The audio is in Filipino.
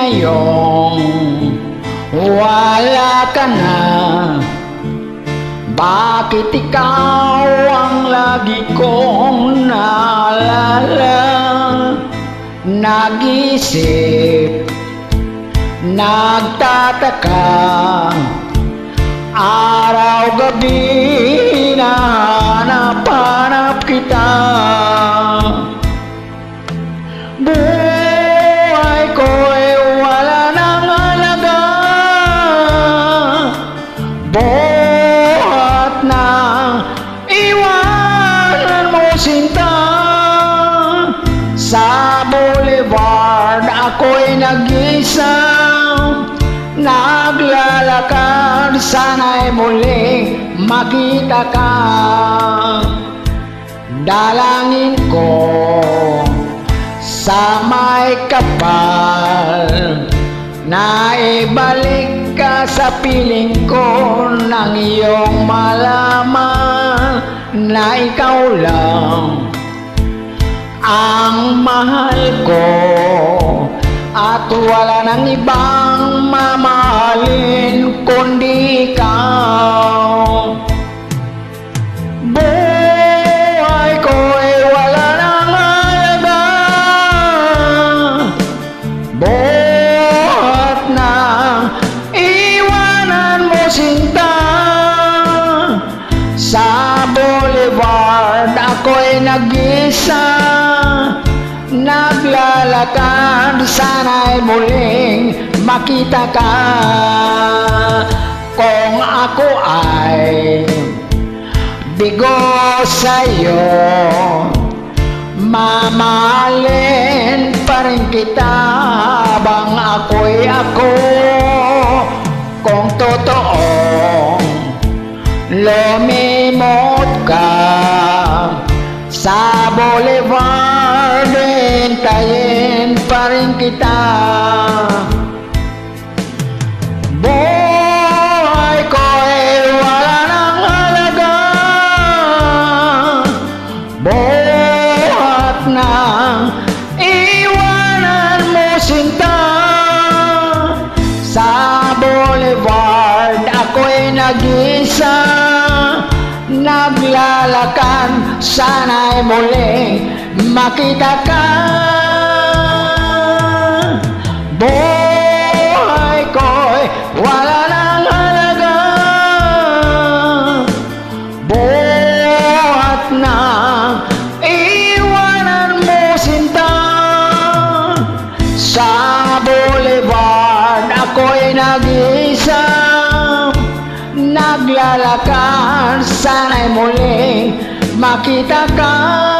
ngayong wala ka na? Bakit ikaw ang lagi kong naalala? Nag-isip, nagtataka, araw-gabi hinahanap-hanap kita. Buhay ko'y wala nang halaga, buhat na iwanan mo sinta. Sa boulevard ako'y nag-isa, naglalakad, sana'y muling makita ka. Dalangin ko sa may kapal na ibalik ka sa piling ko, nang iyong malaman na ikaw lang ang mahal ko at wala nang ibang mamahalin kundi ikaw. Buhay ko'y wala nang halaga, buhat na iwanan mo sinta. Sa boulevard ako'y nag-isa, naglalakad, sana'y muling makita ka. Kung ako ay bigo sa'yo, mamahalin pa rin kita habang ako'y ako. Kung totoong lumimot ka sa boulevard, hintayin pa rin kita. Buhay ko'y wala nang halaga, buhat na iwanan mo sinta. Sa boulevard ako'y nag-isa, naglalakad, sana'y muling makita ka. Buhay ko'y wala nang halaga, buhat na iwanan mo sinta. Sa boulevard ako'y nag-isa, naglalakad, sana'y muling makita ka.